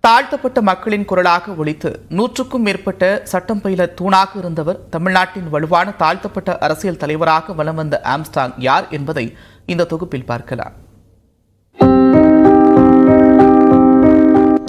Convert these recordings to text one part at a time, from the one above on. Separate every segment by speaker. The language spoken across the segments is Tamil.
Speaker 1: தாழ்த்தப்பட்ட மக்களின் குரலாக ஒலித்து 100க்கும் மேற்பட்ட சட்டம் பயில தூணாக இருந்தவர், தமிழ்நாட்டின் வலுவான தாழ்த்தப்பட்ட அரசியல் தலைவராக வலம் வந்த ஆம்ஸ்ட்ராங் யார் என்பதை இந்த தொகுப்பில் பார்க்கலாம்.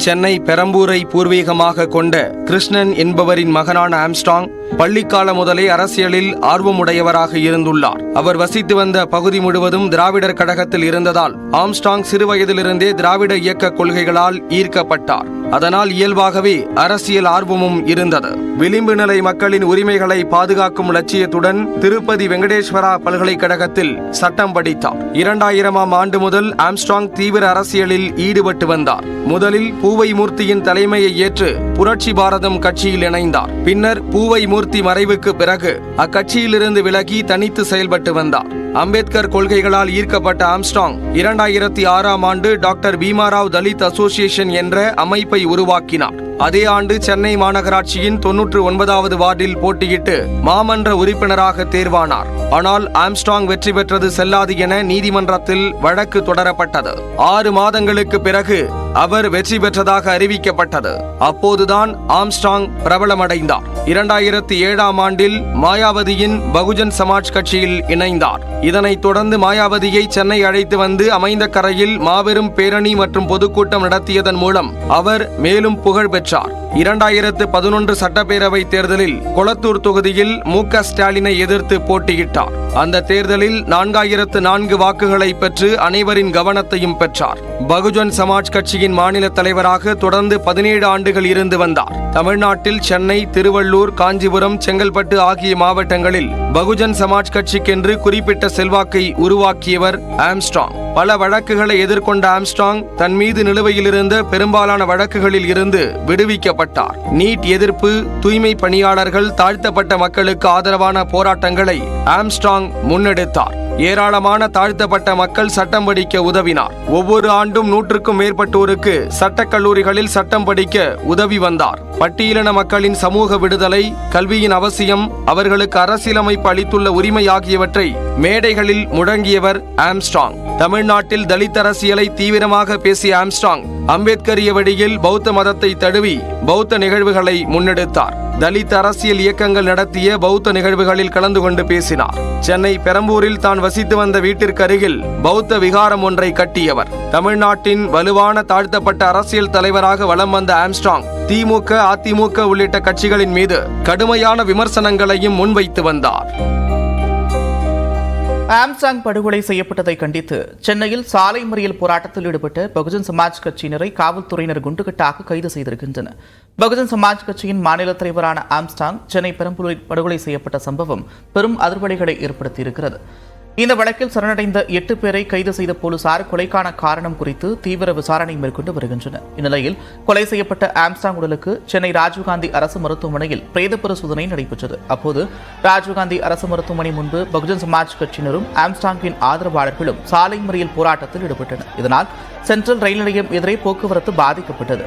Speaker 2: சென்னை பெரம்பூரை பூர்வீகமாக கொண்ட கிருஷ்ணன் என்பவரின் மகனான ஆம்ஸ்ட்ராங் பள்ளிக்கால முதலே அரசியலில் ஆர்வமுடையவராக இருந்துள்ளார். அவர் வசித்து வந்த பகுதி முழுவதும் திராவிடர் கழகத்தில் இருந்ததால் ஆம்ஸ்ட்ராங் சிறுவயதிலிருந்தே திராவிட இயக்க கொள்கைகளால் ஈர்க்கப்பட்டார். அதனால் இயல்பாகவே அரசியல் ஆர்வமும் இருந்தது. விளிம்பு நிலை மக்களின் உரிமைகளை பாதுகாக்கும் லட்சியத்துடன் திருப்பதி வெங்கடேஸ்வரா பல்கலைக்கழகத்தில் சட்டம் படித்தார். 2000ஆம் ஆண்டு முதல் ஆம்ஸ்ட்ராங் தீவிர அரசியலில் ஈடுபட்டு வந்தார். முதலில் பூவை மூர்த்தியின் தலைமையை ஏற்று புரட்சி பாரதம் கட்சியில் இணைந்தார். பின்னர் பூவை மூர்த்தி மறைவுக்கு பிறகு அக்கட்சியிலிருந்து விலகி தனித்து செயல்பட்டு வந்தார். அம்பேத்கர் கொள்கைகளால் ஈர்க்கப்பட்ட ஆம்ஸ்ட்ராங் 2006ஆம் ஆண்டு டாக்டர் பீமாராவ் தலித் அசோசியேஷன் என்ற அமைப்பை உருவாக்கினார். அதே ஆண்டு சென்னை மாநகராட்சியின் 99வது வார்டில் போட்டியிட்டு மாமன்ற உறுப்பினராக தேர்வானார். ஆனால் ஆம்ஸ்ட்ராங் வெற்றி பெற்றது செல்லாது என நீதிமன்றத்தில் வழக்கு தொடரப்பட்டது. 6 மாதங்களுக்கு பிறகு அவர் வெற்றி பெற்றதாக அறிவிக்கப்பட்டது. அப்போதுதான் ஆம்ஸ்ட்ராங் பிரபலமடைந்தார். 2007ஆம் ஆண்டில் மாயாவதியின் பகுஜன் சமாஜ் கட்சியில் இணைந்தார். இதனைத் தொடர்ந்து மாயாவதியை சென்னை அழைத்து வந்து அமைந்த கரையில் மாபெரும் பேரணி மற்றும் பொதுக்கூட்டம் நடத்தியதன் மூலம் அவர் மேலும் புகழ் பெற்றார். 2011 சட்டப்பேரவை தேர்தலில் கொளத்தூர் தொகுதியில் மு.க. ஸ்டாலினை எதிர்த்து போட்டியிட்டார். அந்த தேர்தலில் 4004 வாக்குகளை பெற்று அனைவரின் கவனத்தையும் பெற்றார். பகுஜன் சமாஜ் கட்சியின் மாநில தலைவராக தொடர்ந்து 17 ஆண்டுகள் இருந்து வந்தார். தமிழ்நாட்டில் சென்னை, திருவள்ளூர், காஞ்சிபுரம், செங்கல்பட்டு ஆகிய மாவட்டங்களில் பகுஜன் சமாஜ் கட்சிக்கென்று குறிப்பிட்ட செல்வாக்கை உருவாக்கியவர் ஆம்ஸ்ட்ராங். பல வழக்குகளை எதிர்கொண்ட ஆம்ஸ்ட்ராங் தன் மீது நிலுவையில் இருந்த பெரும்பாலான வழக்குகளில் இருந்து விடுவிக்கப்பட்டார். நீட் எதிர்ப்பு, தூய்மை பணியாளர்கள், தாழ்த்தப்பட்ட மக்களுக்கு ஆதரவான போராட்டங்களை ஆம்ஸ்ட்ராங் முன்னெடுத்தார். ஏராளமான தாழ்த்தப்பட்ட மக்கள் சட்டம் படிக்க உதவினார். ஒவ்வொரு ஆண்டும் 100க்கும் மேற்பட்டோருக்கு சட்டக்கல்லூரிகளில் சட்டம் படிக்க உதவி வந்தார். பட்டியலின மக்களின் சமூக விடுதலை, கல்வியின் அவசியம், அவர்களுக்கு அரசியலமைப்பு அளித்துள்ள உரிமை ஆகியவற்றை மேடைகளில் முழங்கியவர் ஆம்ஸ்ட்ராங். தமிழ்நாட்டில் தலித் அரசியலை தீவிரமாக பேசிய ஆம்ஸ்ட்ராங் அம்பேத்கரிய வழியில் பௌத்த மதத்தை தழுவி பௌத்த நிகழ்வுகளை முன்னெடுத்தார். தலித் அரசியல் இயக்கங்கள் நடத்திய பௌத்த நிகழ்வுகளில் கலந்து கொண்டு பேசினார். சென்னை பெரம்பூரில் தான் வசித்து வந்த வீட்டிற்கு அருகில் பௌத்த விகாரம் ஒன்றை கட்டியவர். தமிழ்நாட்டின் வலுவான தாழ்த்தப்பட்ட அரசியல் தலைவராக வலம் வந்த ஆம்ஸ்ட்ராங் திமுக, அதிமுக உள்ளிட்ட கட்சிகளின் மீது கடுமையான விமர்சனங்களையும் முன்வைத்து வந்தார்.
Speaker 1: ஆம்ஸ்ட்ராங் படுகொலை செய்யப்பட்டதை கண்டித்து சென்னையில் சாலை மறியல் போராட்டத்தில் ஈடுபட்ட பகுஜன் சமாஜ் கட்சியினரை காவல்துறையினர் குண்டுகட்டாக கைது செய்திருக்கின்றனர். பகுஜன் சமாஜ் கட்சியின் மாநில தலைவரான ஆம்ஸ்ட்ராங் சென்னை பெரம்பலூரில் படுகொலை செய்யப்பட்ட சம்பவம் பெரும் அதிர்வலைகளை ஏற்படுத்தியிருக்கிறது. இந்த வழக்கில் சரணடைந்த 8 பேரை கைது செய்த போலீசார் கொலைக்கான காரணம் குறித்து தீவிர விசாரணை மேற்கொண்டு வருகின்றனர். இந்நிலையில் கொலை செய்யப்பட்ட ஆம்ஸ்ட்ராங் உடலுக்கு சென்னை ராஜீவ்காந்தி அரசு மருத்துவமனையில் பிரேத பரிசோதனை நடைபெற்றது. அப்போது ராஜீவ்காந்தி அரசு மருத்துவமனை முன்பு பகுஜன் சமாஜ் கட்சியினரும் ஆம்ஸ்ட்ராங்கின் ஆதரவாளர்களும் சாலை மறியல் போராட்டத்தில் ஈடுபட்டனர். இதனால் சென்ட்ரல் ரயில் நிலையம் எதிரே போக்குவரத்து பாதிக்கப்பட்டது.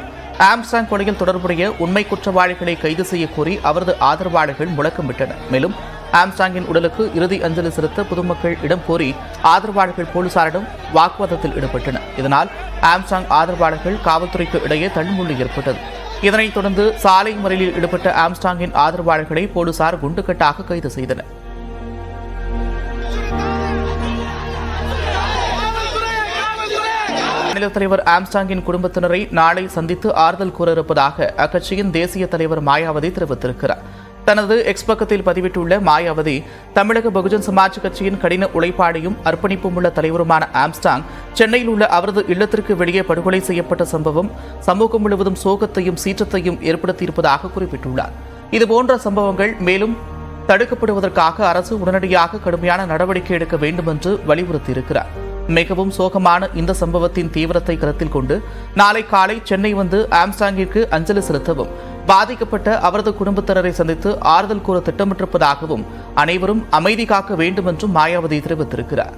Speaker 1: ஆம்ஸ்ட்ராங் கொலையில் தொடர்புடைய உண்மை குற்றவாளிகளை கைது செய்ய கோரி அவரது ஆதரவாளர்கள் முழக்கமிட்டனர். மேலும் ஆம்ஸ்ட்ராங்கின் உடலுக்கு இறுதி அஞ்சலி செலுத்த பொதுமக்கள் இடம் கோரி ஆதரவாளர்கள் போலீசாரிடம் வாக்குவாதத்தில் ஈடுபட்டனர். இதனால் ஆம்ஸ்ட்ராங் ஆதரவாளர்கள் காவல்துறைக்கு இடையே தள்ளுமுள்ளு ஏற்பட்டது. இதனைத் தொடர்ந்து சாலை மறியலில் ஈடுபட்ட ஆம்ஸ்ட்ராங்கின் ஆதரவாளர்களை போலீசார் குண்டுகட்டாக கைது செய்தனர். மாநில தலைவர் ஆம்ஸ்ட்ராங்கின் குடும்பத்தினரை நாளை சந்தித்து ஆறுதல் கூற இருப்பதாக அக்கட்சியின் தேசிய தலைவர் மாயாவதி தெரிவித்திருக்கிறார். தனது எக்ஸ் பக்கத்தில் பதிவிட்டுள்ள மாயாவதி, தமிழக பகுஜன் சமாஜ் கட்சியின் கடின உழைப்பாடையும் அர்ப்பணிப்பும் உள்ள தலைவருமான ஆம்ஸ்ட்ராங் சென்னையில் உள்ள அவரது இல்லத்திற்கு வெளியே படுகொலை செய்யப்பட்ட சம்பவம் சமூகம் முழுவதும் சோகத்தையும் சீற்றத்தையும் ஏற்படுத்தியிருப்பதாக குறிப்பிட்டுள்ளார். இதுபோன்ற சம்பவங்கள் மேலும் தடுக்கப்படுவதற்காக அரசு உடனடியாக கடுமையான நடவடிக்கை எடுக்க வேண்டும் என்று வலியுறுத்தியிருக்கிறார். மிகவும் சோகமான இந்த சம்பவத்தின் தீவிரத்தை கருத்தில் கொண்டு நாளை காலை சென்னை வந்து ஆம்ஸ்ட்ராங்கிற்கு அஞ்சலி செலுத்தவும், பாதிக்கப்பட்ட அவரது குடும்பத்தினரை சந்தித்து ஆறுதல் கூற திட்டமிட்டிருப்பதாகவும் அனைவரும் அமைதி காக்க வேண்டும் என்றும் மாயாவதி தெரிவித்திருக்கிறார்.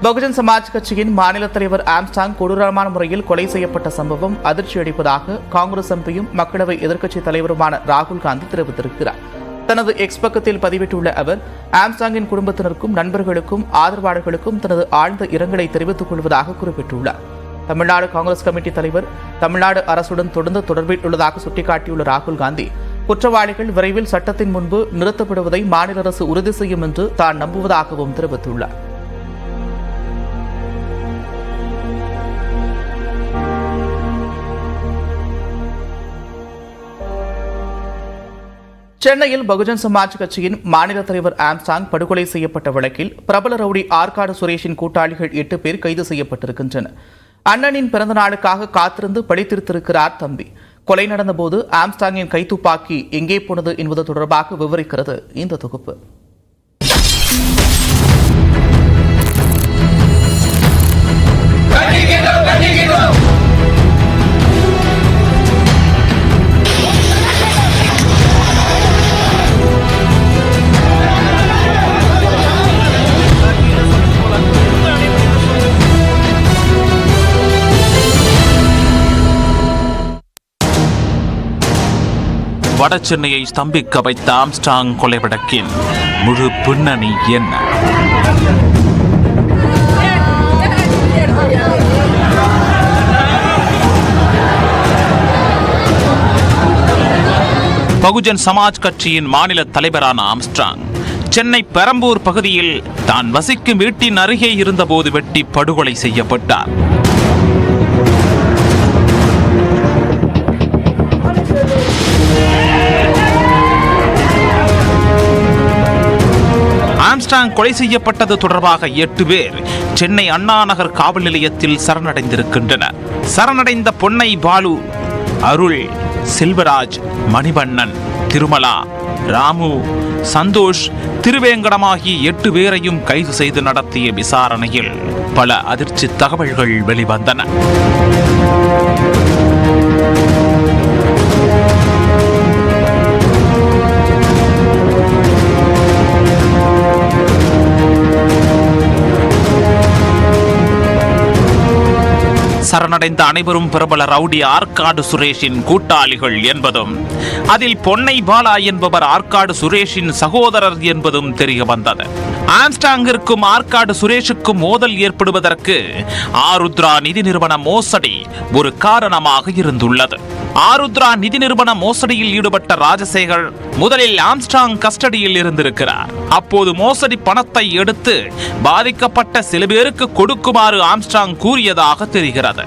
Speaker 1: பகுஜன் சமாஜ் கட்சியின் மாநில தலைவர் ஆம்ஸ்ட்ராங் கொடூரமான முறையில் கொலை செய்யப்பட்ட சம்பவம் அதிர்ச்சி அளிப்பதாக காங்கிரஸ் எம்பியும் மக்களவை எதிர்க்கட்சித் தலைவருமான ராகுல் காந்தி தெரிவித்திருக்கிறார். தனது எக்ஸ் பக்கத்தில் பதிவிட்டுள்ள அவர் ஆம்ஸ்ட்ராங்கின் குடும்பத்தினருக்கும் நண்பர்களுக்கும் ஆதரவாளர்களுக்கும் தனது ஆழ்ந்த இரங்கலை தெரிவித்துக் கொள்வதாக குறிப்பிட்டுள்ளார். தமிழ்நாடு காங்கிரஸ் கமிட்டி தலைவர் தமிழ்நாடு அரசுடன் தொடர்ந்து தொடர்பில் உள்ளதாக சுட்டிக்காட்டியுள்ள ராகுல் காந்தி, குற்றவாளிகள் விரைவில் சட்டத்தின் முன்பு நிறுத்தப்படுவதை மாநில அரசு உறுதி செய்யும் என்று தான் நம்புவதாகவும் தெரிவித்துள்ளார். சென்னையில் பகுஜன் சமாஜ் கட்சியின் மாநில தலைவர் ஆம்ஸ்ட்ராங் படுகொலை செய்யப்பட்ட வழக்கில் பிரபல ரவுடி ஆற்காடு சுரேஷின் கூட்டாளிகள் 8 பேர் கைது செய்யப்பட்டிருக்கின்றனர். அண்ணனின் பிறந்த நாளுக்காக காத்திருந்து பழித்திருத்திருக்கிறார் தம்பி. கொலை நடந்தபோது ஆம்ஸ்ட்ராங்கின் கைத்துப்பாக்கி எங்கே போனது என்பது தொடர்பாக விவரிக்கிறது இந்த தொகுப்பு.
Speaker 3: வட சென்னையை ஸ்தம்பிக்க வைத்த ஆம்ஸ்ட்ராங் கொலை வழக்கின் முழு பின்னணி என்ன? பகுஜன் சமாஜ் கட்சியின் மாநில தலைவரான ஆம்ஸ்ட்ராங் சென்னை பெரம்பூர் பகுதியில் தான் வசிக்கும் வீட்டின் அருகே இருந்தபோது வெட்டி படுகொலை செய்யப்பட்டார். ஆம்ஸ்ட்ராங் கொலை செய்யப்பட்டது தொடர்பாக 8 பேர் சென்னை அண்ணா நகர் காவல் நிலையத்தில் சரணடைந்திருக்கின்றனர். சரணடைந்த பொன்னை பாலு, அருள், செல்வராஜ், மணிவண்ணன், திருமலா, ராமு, சந்தோஷ், திருவேங்கடம் ஆகிய 8 பேரையும் கைது செய்து நடத்திய விசாரணையில் பல அதிர்ச்சி தகவல்கள் வெளிவந்தன. சரணடைந்த அனைவரும் பிரபல ரவுடி ஆற்காடு சுரேஷின் கூட்டாளிகள் என்பதும், அதில் பொன்னை பாலா என்பவர் ஆற்காடு சுரேஷின் சகோதரர் என்பதும் தெரிய வந்தது. ஆம்ஸ்ட்ராங்கிற்கும் ஆற்காடு சுரேஷுக்கும் மோதல் ஏற்படுவதற்கு ஆருத்ரா நிதி நிறுவன மோசடி ஒரு காரணமாக இருந்துள்ளது. ஆருத்ரா நிதி நிறுவன மோசடியில் ஈடுபட்ட ராஜசேகர் முதலில் ஆம்ஸ்ட்ராங் கஸ்டடியில் இருந்திருக்கிறார். அப்போது மோசடி பணத்தை எடுத்து பாதிக்கப்பட்ட சில பேருக்கு கொடுக்குமாறு ஆம்ஸ்ட்ராங் கூறியதாக தெரிகிறது.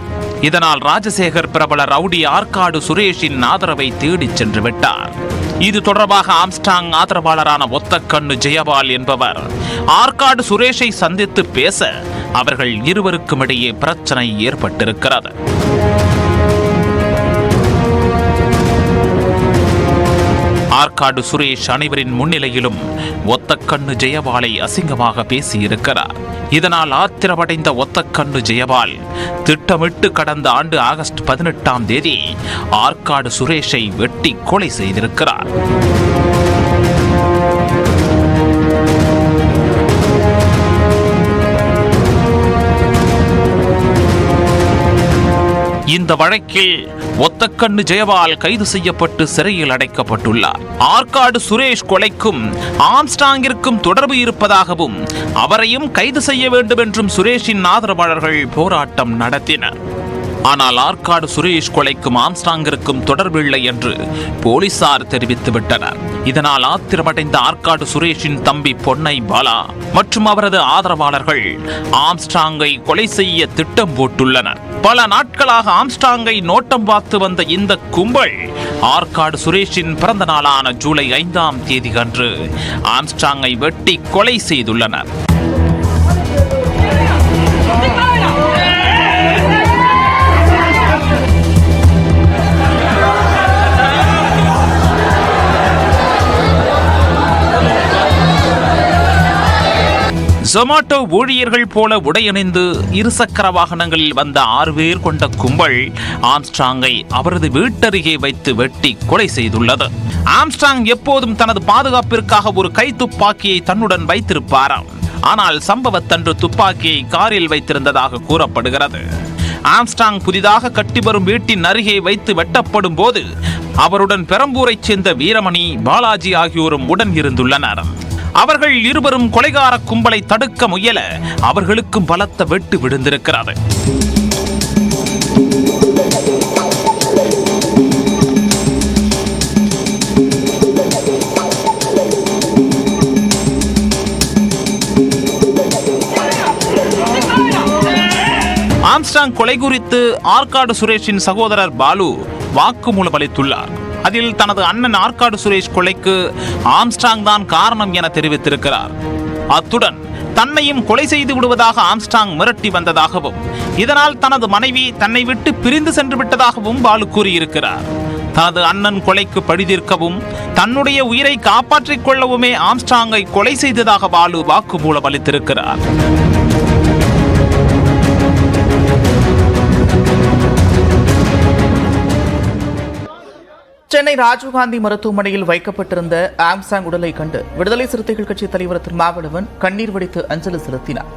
Speaker 3: இதனால் ராஜசேகர் பிரபல ரவுடி ஆற்காடு சுரேஷின் ஆதரவை தேடிச் சென்று விட்டார். இது தொடர்பாக ஆம்ஸ்ட்ராங் ஆதரவாளரான ஒத்தக்கண்ணு ஜெயபால் என்பவர் ஆற்காடு சுரேஷை சந்தித்து பேச அவர்கள் இருவருக்கும் இடையே பிரச்சனை ஏற்பட்டிருக்கிறது. ஆற்காடு சுரேஷ் அனைவரின் முன்னிலையிலும் ஒத்தக்கண்ணு ஜெயபாலை அசிங்கமாக பேசியிருக்கிறார். இதனால் ஆத்திரமடைந்த ஒத்தக்கண்ணு ஜெயபால் திட்டமிட்டு கடந்த ஆண்டு ஆகஸ்ட் 18ஆம் தேதி ஆற்காடு சுரேஷை வெட்டி கொலை செய்திருக்கிறார். இந்த வழக்கில் ஒத்தக்கண்ணு ஜெயபால் கைது செய்யப்பட்டு சிறையில் அடைக்கப்பட்டுள்ளார். ஆற்காடு சுரேஷ் கொலைக்கும் ஆம்ஸ்ட்ராங்கிற்கும் தொடர்பு இருப்பதாகவும் அவரையும் கைது செய்ய வேண்டும் என்றும் சுரேஷின் ஆதரவாளர்கள் போராட்டம் நடத்தினர். ஆனால் ஆற்காடு சுரேஷ் கொலைக்கும் ஆம்ஸ்ட்ராங்கிற்கும் தொடர்பில்லை என்று போலீசார் தெரிவித்துவிட்டனர். இதனால் ஆத்திரமடைந்த ஆற்காடு சுரேஷின் தம்பி பொன்னை பாலா மற்றும் அவரது ஆதரவாளர்கள் ஆம்ஸ்ட்ராங்கை கொலை செய்ய திட்டம் போட்டுள்ளனர். பல நாட்களாக ஆம்ஸ்ட்ராங்கை நோட்டம் பார்த்து வந்த இந்த கும்பல் ஆற்காடு சுரேஷின் பிறந்த நாளான ஜூலை 5ஆம் தேதி அன்று ஆம்ஸ்ட்ராங்கை வெட்டி கொலை செய்துள்ளனர். ஜொமாட்டோ ஊழியர்கள் போல உடையணிந்து இருசக்கர வாகனங்களில் வந்த 6 பேர் கொண்ட கும்பல் ஆம்ஸ்ட்ராங்கை அவரது வீட்டருகே வைத்து வெட்டி கொலை செய்துள்ளது. ஆம்ஸ்ட்ராங் எப்போதும் தனது பாதுகாப்பிற்காக ஒரு கை துப்பாக்கியை தன்னுடன் வைத்திருப்பாராம். ஆனால் சம்பவத்தன்று துப்பாக்கியை காரில் வைத்திருந்ததாக கூறப்படுகிறது. ஆம்ஸ்ட்ராங் புதிதாக கட்டி வரும் வீட்டின் அருகே வைத்து வெட்டப்படும் போது அவருடன் பெரம்பூரைச் சேர்ந்த வீரமணி, பாலாஜி ஆகியோரும் உடன் இருந்துள்ளனர். அவர்கள் இருவரும் கொலைகார கும்பலை தடுக்க முயல அவர்களுக்கும் பலத்த வெட்டு விழுந்திருக்கிறது. ஆம்ஸ்ட்ராங் கொலை குறித்து ஆற்காடு சுரேஷின் சகோதரர் பாலு வாக்குமூலம் அளித்துள்ளார். அதில் தனது அண்ணன் ஆற்காடு சுரேஷ் கொலைக்கு ஆம்ஸ்ட்ராங் தான் காரணம் என தெரிவித்திருக்கிறார். அத்துடன் தன்னையும் கொலை செய்து விடுவதாக ஆம்ஸ்ட்ராங் மிரட்டி வந்ததாகவும், இதனால் தனது மனைவி தன்னை விட்டு பிரிந்து சென்று விட்டதாகவும் பாலு கூறியிருக்கிறார். தனது அண்ணன் கொலைக்கு பழிதீர்க்கவும் தன்னுடைய உயிரை காப்பாற்றிக் கொள்ளவுமே ஆம்ஸ்ட்ராங்கை கொலை செய்ததாக பாலு வாக்குமூலம் அளித்திருக்கிறார்.
Speaker 1: சென்னை ராஜீவ்காந்தி மருத்துவமனையில் வைக்கப்பட்டிருந்த ஆம்ஸ்ட்ராங் உடலை கண்டு விடுதலை சிறுத்தைகள் கட்சி தலைவர் திருமாவளவன் கண்ணீர் வடித்து அஞ்சலி செலுத்தினார்.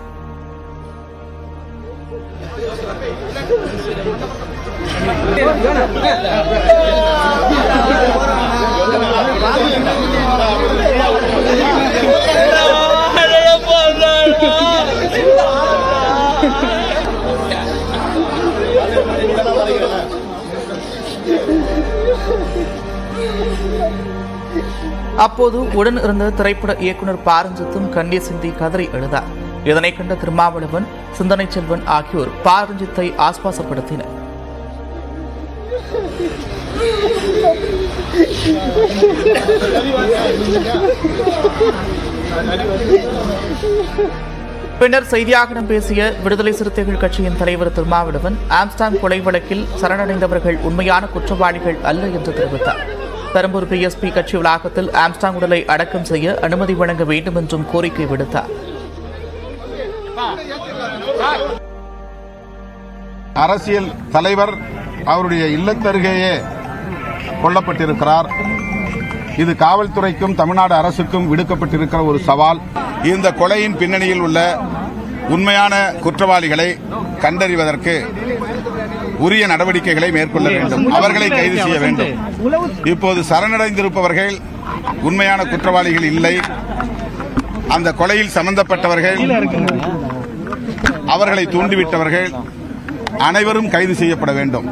Speaker 1: அப்போது உடன் இருந்த திரைப்பட இயக்குனர் பாரஞ்சித்தும் கண்ணீர் சிந்தி கதறி எழுதார். இதனை கண்ட திருமாவளவன், சிந்தனை செல்வன் ஆகியோர் பாரஞ்சித்தை ஆஸ்வாசப்படுத்தினர். பின்னர் செய்தியாளர்களிடம் பேசிய விடுதலை சிறுத்தைகள் கட்சியின் தலைவர் திருமாவளவன், ஆம்ஸ்ட்ராங் கொலை வழக்கில் சரணடைந்தவர்கள் உண்மையான குற்றவாளிகள் அல்ல என்று தெரிவித்தார். பெரம்பூர் பிஎஸ்பி கட்சி வளாகத்தில் ஆம்ஸ்ட்ராங் உடலை அடக்கம் செய்ய அனுமதி வழங்க வேண்டும் என்றும் கோரிக்கை விடுத்தார்.
Speaker 4: அரசியல் தலைவர் அவருடைய இல்லத்தருகேயே கொல்லப்பட்டிருக்கிறார். இது காவல்துறைக்கும் தமிழ்நாடு அரசுக்கும் விடுக்கப்பட்டிருக்கிற ஒரு சவால். இந்த கொலையின் பின்னணியில் உள்ள உண்மையான குற்றவாளிகளை கண்டறிவதற்கு உரிய நடவடிக்கைகளை மேற்கொள்ள வேண்டும். அவர்களை கைது செய்ய வேண்டும். இப்போது சரணடைந்திருப்பவர்கள் உண்மையான குற்றவாளிகள் இல்லை. அந்த கொலையில் சம்பந்தப்பட்டவர்கள், அவர்களை தூண்டிவிட்டவர்கள் அனைவரும் கைது செய்யப்பட வேண்டும்.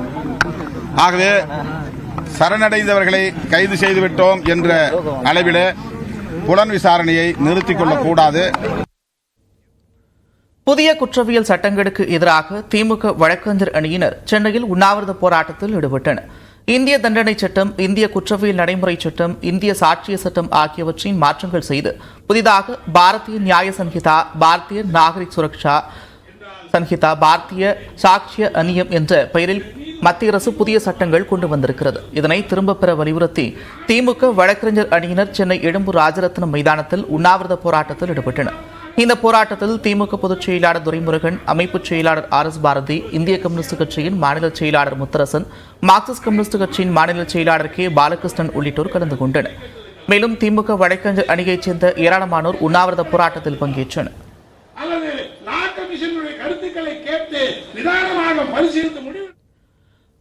Speaker 4: ஆகவே சரணடைந்தவர்களை கைது செய்துவிட்டோம் என்ற அளவில் புலன் விசாரணையை நிறுத்திக் கொள்ளக்கூடாது.
Speaker 1: புதிய குற்றவியல் சட்டங்களுக்கு எதிராக திமுக வழக்கறிஞர் அணியினர் சென்னையில் உண்ணாவிரத போராட்டத்தில் ஈடுபட்டனர். இந்திய தண்டனை சட்டம், இந்திய குற்றவியல் நடைமுறை சட்டம், இந்திய சாட்சிய சட்டம் ஆகியவற்றின் மாற்றங்கள் செய்து புதிதாக பாரதிய நியாய சன்ஹிதா, பாரதிய நாகரிக் சுரக்ஷா சன்ஹிதா, பாரதிய சாட்சிய அநியம் என்ற பெயரில் மத்திய அரசு புதிய சட்டங்கள் கொண்டு வந்திருக்கிறது. இதனை திரும்பப் பெற வலியுறுத்தி திமுக வழக்கறிஞர் அணியினர் சென்னை எழும்பூர் ராஜரத்னம் மைதானத்தில் உண்ணாவிரத போராட்டத்தில் ஈடுபட்டனர். இந்த போராட்டத்தில் திமுக பொதுச் செயலாளர் துரைமுருகன், அமைப்பு செயலாளர் RS பாரதி, இந்திய கம்யூனிஸ்ட் கட்சியின் மாநில செயலாளர் முத்தரசன், மார்க்சிஸ்ட் கம்யூனிஸ்ட் கட்சியின் மாநில செயலாளர் K பாலகிருஷ்ணன் உள்ளிட்டோர் கலந்து கொண்டனர். மேலும் திமுக வழக்கறிஞர் அணியைச் சேர்ந்த ஏராளமானோர் உண்ணாவிரத போராட்டத்தில் பங்கேற்றனர்.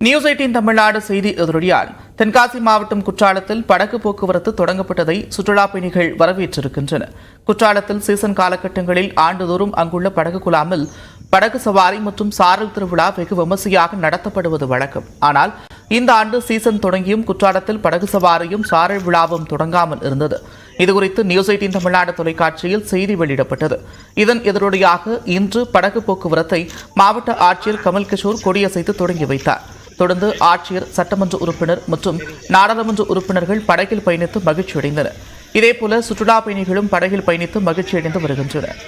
Speaker 1: நியூஸ் 18 தமிழ்நாடு செய்தி எதிரொலியால் தென்காசி மாவட்டம் குற்றாலத்தில் படகு போக்குவரத்து தொடங்கப்பட்டதை சுற்றுலா பயணிகள் வரவேற்றிருக்கின்றனர். குற்றாலத்தில் சீசன் காலகட்டங்களில் ஆண்டுதோறும் அங்குள்ள படகு குழாமில் படகு சவாரி மற்றும் சாரல் திருவிழா வெகு விமர்சையாக நடத்தப்படுவது வழக்கம். ஆனால் இந்த ஆண்டு சீசன் தொடங்கியும் குற்றாலத்தில் படகு சவாரியும் சாரல் விழாவும் தொடங்காமல் இருந்தது. இதுகுறித்து நியூஸ் 18 தமிழ்நாடு தொலைக்காட்சியில் செய்தி வெளியிடப்பட்டது. இதன் எதிரொலியாக இன்று படகு போக்குவரத்தை மாவட்ட ஆட்சியர் கமல் கிஷோர் கொடியசைத்து தொடங்கி வைத்தார். தொடர்ந்து ஆட்சியர், சட்டமன்ற உறுப்பினர் மற்றும் நாடாளுமன்ற உறுப்பினர்கள் படகில் பயணித்து மகிழ்ச்சியடைந்தனர். இதேபோல சுற்றுலா பயணிகளும் படகில் பயணித்து மகிழ்ச்சியடைந்து வருகின்றனர்.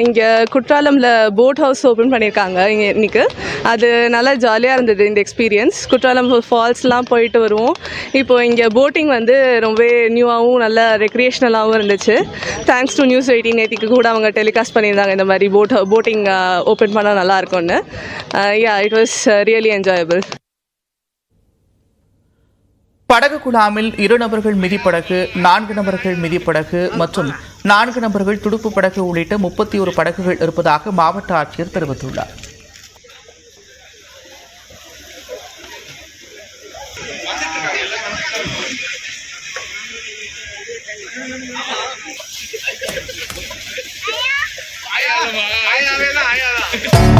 Speaker 5: இங்கே குற்றாலமில் போட் ஹவுஸ் ஓப்பன் பண்ணியிருக்காங்க இன்னைக்கு. அது நல்லா ஜாலியாக இருந்தது இந்த எக்ஸ்பீரியன்ஸ். குற்றாலம் ஃபால்ஸ்லாம் போயிட்டு வருவோம். இப்போது இங்கே போட்டிங் வந்து ரொம்ப நியூவாகவும் நல்ல ரெக்ரியேஷ்னலாகவும் இருந்துச்சு. தேங்க்ஸ் டு நியூஸ் 18 நேற்றுக்கு கூட அவங்க டெலிகாஸ்ட் பண்ணியிருந்தாங்க இந்த மாதிரி போட்டிங் ஓப்பன் பண்ணால் நல்லாயிருக்கும்னு. It was really enjoyable.
Speaker 1: படகு குழாமில் 2 நபர்கள் மிதிப்படகு, 4 நபர்கள் மிதிப்படகு மற்றும் 4 நபர்கள் துடுப்பு படகு உள்ளிட்ட 31 படகுகள் இருப்பதாக மாவட்ட ஆட்சியர் தெரிவித்துள்ளார்.
Speaker 6: आया